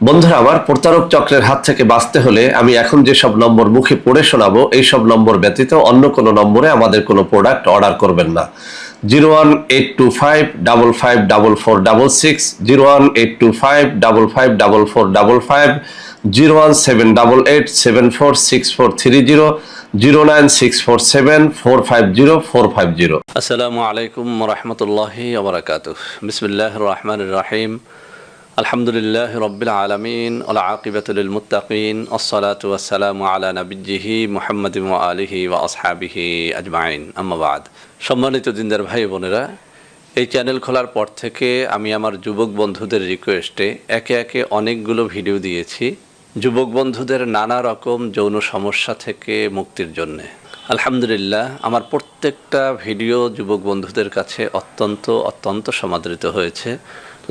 বন্ধুরা আমার, প্রতারক চক্রের হাত থেকে বাঁচতে হলে আমি এখন যেসব নম্বর মুখে পড়ে শোনাবো এই সব নম্বর ব্যতীত অন্য কোনো নম্বরে আমাদের কোনো প্রোডাক্ট অর্ডার করবেন না। 01825554466, 01825554455, 01788746430, 09647450450। আসসালামু আলাইকুম রহমতুল্লাহি ওবরাকাতুহ। বিসমিল্লাহির রহমানির রহিম। আলহামদুলিল্লাহি রাব্বিল আলামিন ওয়াল আকিবাতু লিল মুত্তাকিন ওয়াসসালাতু ওয়াসসালামু আলা নাবিয়্যিহি মুহাম্মাদিন ওয়া আলিহি ওয়া আসহাবিহি আজমাইন, আম্মা বাদ। সম্মানিত দিনদার ভাই বোনেরা, এই চ্যানেল খোলার পর থেকে আমি আমার যুবক বন্ধুদের রিকোয়েস্টে একে একে অনেকগুলো ভিডিও দিয়েছি যুবক বন্ধুদের নানা রকম যৌন সমস্যা থেকে মুক্তির জন্যে। আলহামদুলিল্লাহ, আমার প্রত্যেকটা ভিডিও যুবক বন্ধুদের কাছে অত্যন্ত সমাদৃত হয়েছে।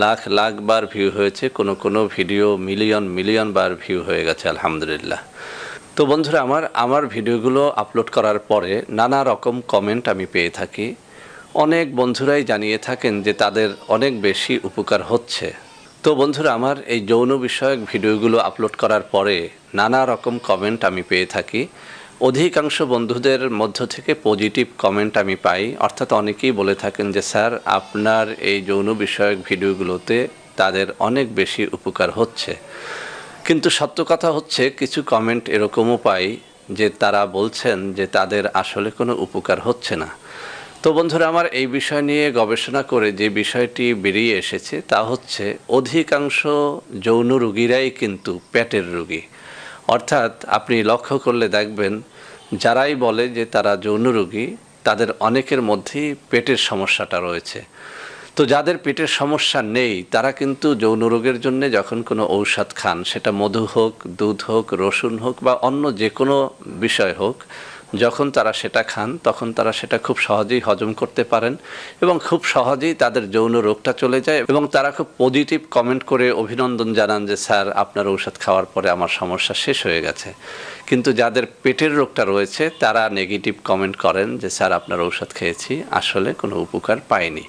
লাখ লাখ বার ভিউ হয়েছে, কোনো ভিডিও মিলিয়ন বার ভিউ হয়ে গেছে আলহামদুলিল্লাহ। তো বন্ধুরা আমার ভিডিওগুলো আপলোড করার পরে নানা রকম কমেন্ট আমি পেয়ে থাকি। অনেক বন্ধুরাই জানিয়ে থাকেন যে তাদের অনেক বেশি উপকার হচ্ছে। তো বন্ধুরা আমার এই যৌন বিষয়ক ভিডিওগুলো আপলোড করার পরে নানা রকম কমেন্ট আমি পেয়ে থাকি। অধিকাংশ বন্ধুদের মধ্য থেকে পজিটিভ কমেন্ট আমি পাই, অর্থাৎ অনেকেই বলে থাকেন যে স্যার, আপনার এই যৌন বিষয়ক ভিডিওগুলোতে তাদের অনেক বেশি উপকার হচ্ছে। কিন্তু সত্য কথা হচ্ছে, কিছু কমেন্ট এরকমও পাই যে তারা বলছেন যে তাদের আসলে কোনো উপকার হচ্ছে না। তো বন্ধুরা আমার, এই বিষয় নিয়ে গবেষণা করে যে বিষয়টি বেরিয়ে এসেছে তা হচ্ছে অধিকাংশ যৌন রোগীরাই কিন্তু পেটের রোগী। অর্থাৎ আপনি লক্ষ্য করলে দেখবেন, যারাই বলে যে তারা যৌন রোগী তাদের অনেকের মধ্যেই পেটের সমস্যাটা রয়েছে। তো যাদের পেটের সমস্যা নেই তারা কিন্তু যৌন রোগের জন্য যখন কোনো ঔষধ খান, সেটা মধু হোক, দুধ হোক, রসুন হোক বা অন্য যে কোনো বিষয় হোক, যখন তারা সেটা খান তখন তারা সেটা খুব সহজেই হজম করতে পারেন এবং খুব সহজেই তাদের যৌন রোগটা চলে যায় এবং তারা খুব পজিটিভ কমেন্ট করে অভিনন্দন জানান যে স্যার, আপনার ঔষধ খাওয়ার পরে আমার সমস্যা শেষ হয়ে গেছে। কিন্তু যাদের পেটের রোগটা রয়েছে তারা নেগেটিভ কমেন্ট করেন যে স্যার, আপনার ঔষধ খেয়েছি, আসলে কোনো উপকার পাইনি।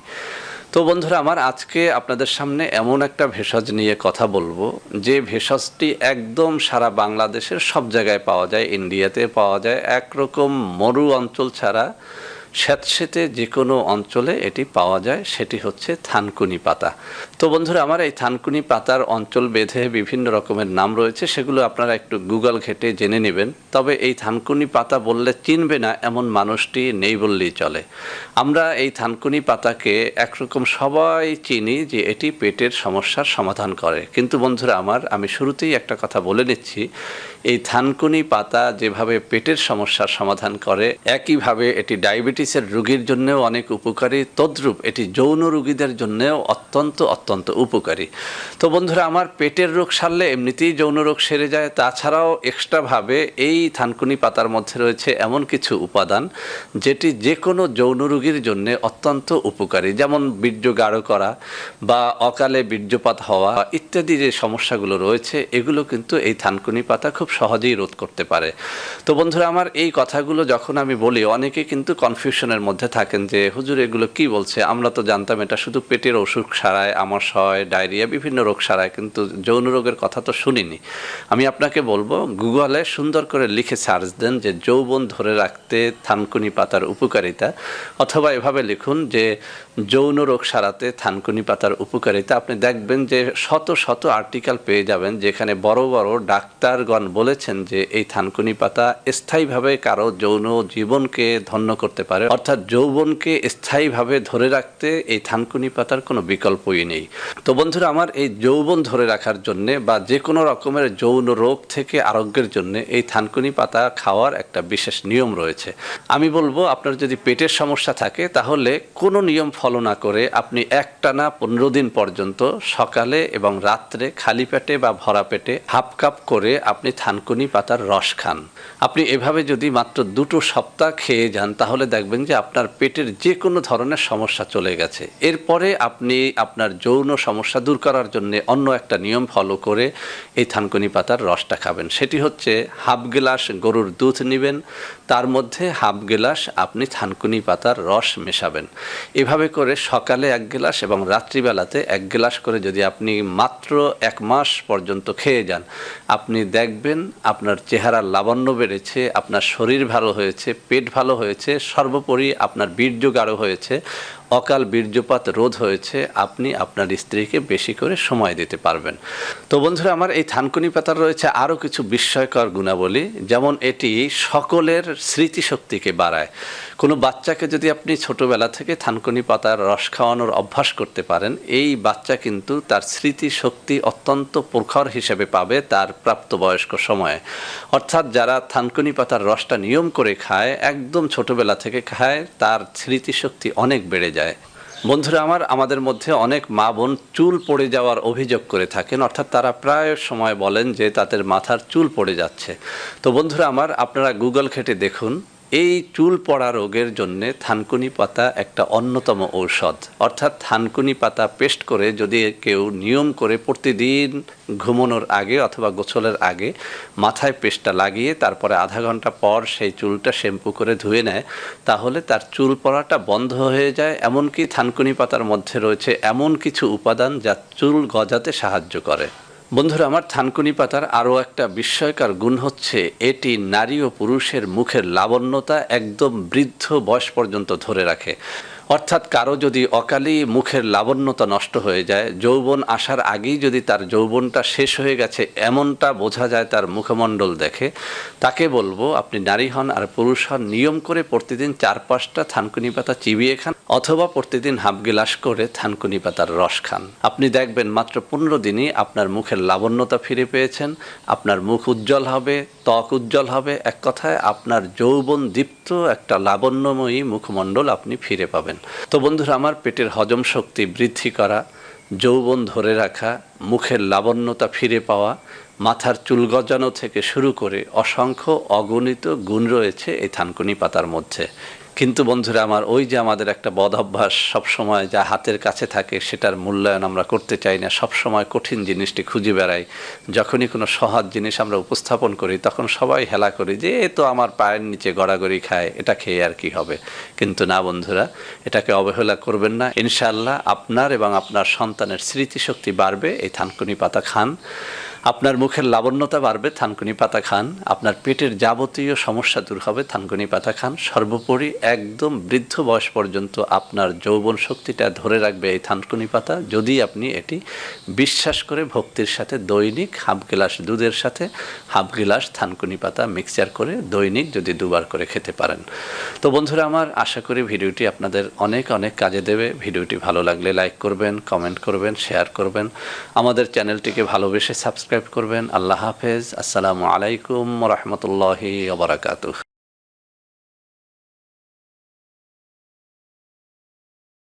তো বন্ধুরা আমার, আজকে আপনাদের সামনে এমন একটা ভেষজ নিয়ে কথা বলবো যে ভেষজটি একদম সারা বাংলাদেশের সব জায়গায় পাওয়া যায়, ইন্ডিয়াতে পাওয়া যায়, একরকম মরু অঞ্চল ছাড়া স্যাঁতসেঁতে যে কোনো অঞ্চলে এটি পাওয়া যায়, সেটি হচ্ছে থানকুনি পাতা। তো বন্ধুরা আমার, এই থানকুনি পাতার অঞ্চল বেঁধে বিভিন্ন রকমের নাম রয়েছে, সেগুলো আপনারা একটু গুগল ঘেটে জেনে নেবেন। তবে এই থানকুনি পাতা বললে চিনবে না এমন মানুষটি নেই বললেই চলে। আমরা এই থানকুনি পাতাকে একরকম সবাই চিনি যে এটি পেটের সমস্যার সমাধান করে। কিন্তু বন্ধুরা আমার, আমি শুরুতেই একটা কথা বলে নিচ্ছি, এই থানকুনি পাতা যেভাবে পেটের সমস্যার সমাধান করে, একইভাবে এটি ডায়াবেটিসের রোগীর জন্যও অনেক উপকারী, তদ্রূপ এটি যৌন রোগীদের জন্যও অত্যন্ত উপকারী। তো বন্ধুরা আমার, পেটের রোগ সারলে এমনিতেই যৌন রোগ সেরে যায়, তাছাড়াও এক্সট্রাভাবে এই থানকুনি পাতার মধ্যে রয়েছে এমন কিছু উপাদান যেটি যে কোনো যৌন রোগীর জন্য অত্যন্ত উপকারী, যেমন বীর্য গাঢ় করা বা অকালে বীর্যপাত হওয়া ইত্যাদি যে সমস্যাগুলো রয়েছে, এগুলো কিন্তু এই থানকুনি পাতা খুব সহজেই রোধ করতে পারে। তো বন্ধুরা আমার, এই কথাগুলো যখন আমি বলি অনেকে কিন্তু কনফিউশনের মধ্যে থাকেন যে হুজুর, এগুলো কি বলছে, আমরা তো জানতাম এটা শুধু পেটের অসুখ সারায়, আমাশ হয়, ডায়রিয়া, বিভিন্ন রোগ সারায়, কিন্তু যৌন রোগের কথা তো শুনিনি। আমি আপনাকে বলবো, গুগলে সুন্দর করে লিখে সার্চ দেন যে যৌবন ধরে রাখতে থানকুনি পাতার উপকারিতা, অথবা এভাবে লিখুন যে যৌন রোগ সারাতে থানকুনি পাতার উপকারিতা। আপনি দেখবেন যে শত আর্টিকেল পেয়ে যাবেন যেখানে বড় ডাক্তারগণ বলেছেন যে এই থানকুনি পাতা স্থায়ীভাবে কারো যৌন জীবনকে ধন্য করতে পারে, অর্থাৎ যৌবনকে স্থায়ীভাবে ধরে রাখতে এই থানকুনি পাতার কোনো বিকল্পই নেই। তো বন্ধুরা আমার, এই যৌবন ধরে রাখার জন্যে বা যে কোনো রকমের যৌন রোগ থেকে আরোগ্যের জন্য এই থানকুনি পাতা খাওয়ার একটা বিশেষ নিয়ম রয়েছে। আমি বলবো, আপনার যদি পেটের সমস্যা থাকে তাহলে কোনো নিয়ম ফলো না করে আপনি একটানা 15 দিন পর্যন্ত সকালে এবং রাত্রে খালি পেটে বা ভরা পেটে হাফ কাপ করে আপনি থানকুনি পাতার রস খান। আপনি এভাবে যদি মাত্র 2 সপ্তাহ খেয়ে যান তাহলে দেখবেন থাকবেন যে আপনার পেটের যে কোনো ধরনের সমস্যা চলে গেছে। এরপরে আপনি আপনার যৌন সমস্যা দূর করার জন্য অন্য একটা নিয়ম ফলো করে এই থানকুনি পাতার রসটা খাবেন। সেটি হচ্ছে হাফ গ্লাস গরুর দুধ নেবেন, তার মধ্যে হাফ গ্লাস আপনি থানকুনি পাতার রস মেশাবেন। এভাবে করে সকালে 1 গ্লাস এবং রাত্রিবেলাতে 1 গ্লাস করে যদি আপনি মাত্র 1 মাস পর্যন্ত খেয়ে যান, আপনি দেখবেন আপনার চেহারার লাবণ্য বেড়েছে, আপনার শরীর ভালো হয়েছে, পেট ভালো হয়েছে, সর্বোপরি আপনার বীর্য গাঢ় হয়েছে, অকাল বীর্যপাত রোধ হয়েছে, আপনি আপনার স্ত্রীকে বেশি করে সময় দিতে পারবেন। তো বন্ধুরা আমার, এই থানকুনি পাতার রয়েছে আরও কিছু বিস্ময়কর গুণাবলী, যেমন এটি সকলের স্মৃতিশক্তিকে বাড়ায়। কোনো বাচ্চাকে যদি আপনি ছোটোবেলা থেকে থানকুনি পাতার রস খাওয়ানোর অভ্যাস করতে পারেন, এই বাচ্চা কিন্তু তার স্মৃতিশক্তি অত্যন্ত প্রখর হিসেবে পাবে তার প্রাপ্তবয়স্ক সময়ে। অর্থাৎ যারা থানকুনি পাতার রসটা নিয়ম করে খায়, একদম ছোটোবেলা থেকে খায়, তার স্মৃতিশক্তি অনেক বেড়ে যায়। বন্ধুরা আমার, আমাদের মধ্যে অনেক মা বোন চুল পড়ে যাওয়ার অভিযোগ করে থাকেন, অর্থাৎ তারা প্রায় সময় বলেন যে তাদের মাথার চুল পড়ে যাচ্ছে। তো বন্ধুরা আমার, আপনারা গুগল ঘেঁটে দেখুন, এই চুল পড়া রোগের জন্যে থানকুনি পাতা একটা অন্যতম ঔষধ। অর্থাৎ থানকুনি পাতা পেস্ট করে যদি কেউ নিয়ম করে প্রতিদিন ঘুমানোর আগে অথবা গোসলের আগে মাথায় পেস্টটা লাগিয়ে তারপরে আধা ঘন্টা পর সেই চুলটা শ্যাম্পু করে ধুয়ে নেয়, তাহলে তার চুল পড়াটা বন্ধ হয়ে যায়। এমনকি থানকুনি পাতার মধ্যে রয়েছে এমন কিছু উপাদান যা চুল গজাতে সাহায্য করে। বন্ধুরা আমার, থানকুনি পাতার আরও একটা বিস্ময়কর গুণ হচ্ছে এটি নারী ও পুরুষের মুখের লাবণ্যতা একদম বৃদ্ধ বয়স পর্যন্ত ধরে রাখে। অর্থাৎ কারো যদি অকালই মুখের লাবণ্যতা নষ্ট হয়ে যায়, যৌবন আসার আগেই যদি তার যৌবনটা শেষ হয়ে গেছে এমনটা বোঝা যায় তার মুখমণ্ডল দেখে, তাকে বলবো আপনি নারী হন আর পুরুষ হন, নিয়ম করে প্রতিদিন 4-5টা থানকুনি পাতা চিবিয়ে খান, অথবা প্রতিদিন হাফ গ্লাস করে থানকুনি পাতার রস খান। আপনি দেখবেন মাত্র 15 দিনই আপনার মুখের লাবণ্যতা ফিরে পেয়েছেন, আপনার মুখ উজ্জ্বল হবে, ত্বক উজ্জ্বল হবে, এক কথায় আপনার যৌবন দীপ্ত একটা লাবণ্যময়ী মুখমণ্ডল আপনি ফিরে পাবেন। তো বন্ধুরা আমার, পেটের হজম শক্তি বৃদ্ধি করা, যৌবন ধরে রাখা, মুখের লাবণ্যতা ফিরে পাওয়া, মাথার চুল গজানো থেকে শুরু করে অসংখ্য অগণিত গুণ রয়েছে এই থানকুনি পাতার মধ্যে। কিন্তু বন্ধুরা আমার, ওই যে আমাদের একটা বদ অভ্যাস, সবসময় যা হাতের কাছে থাকে সেটার মূল্যায়ন আমরা করতে চাই না, সবসময় কঠিন জিনিসটি খুঁজে বেড়াই। যখনই কোনো সহজ জিনিস আমরা উপস্থাপন করি তখন সবাই হেলা করি যে এ তো আমার পায়ের নিচে গড়াগড়ি খায়, এটা খেয়ে আর কি হবে। কিন্তু না বন্ধুরা, এটাকে অবহেলা করবেন না। ইনশাআল্লাহ আপনার এবং আপনার সন্তানের স্মৃতিশক্তি বাড়বে এই থানকুনি পাতা খান, আপনার মুখের লাবণ্যতা বাড়বে থানকুনি পাতা খান, আপনার পেটের যাবতীয় সমস্যা দূর হবে থানকুনি পাতা খান, সর্বোপরি একদম বৃদ্ধ বয়স পর্যন্ত আপনার যৌবন শক্তিটা ধরে রাখবে এই থানকুনি পাতা, যদি আপনি এটি বিশ্বাস করে ভক্তির সাথে দৈনিক হাফ গ্লাস দুধের সাথে হাফ গ্লাস থানকুনি পাতা মিক্সচার করে দৈনিক যদি 2 বার করে খেতে পারেন। তো বন্ধুরা আমার, আশা করি ভিডিওটি আপনাদের অনেক অনেক কাজে দেবে। ভিডিওটি ভালো লাগলে লাইক করবেন, কমেন্ট করবেন, শেয়ার করবেন, আমাদের চ্যানেলটিকে ভালোবেসে সাবস্ক্রাইব করবেন। আল্লাহ হাফেজ। আসসালামু আলাইকুম ওয়া রাহমাতুল্লাহি ওয়া বারাকাতুহু।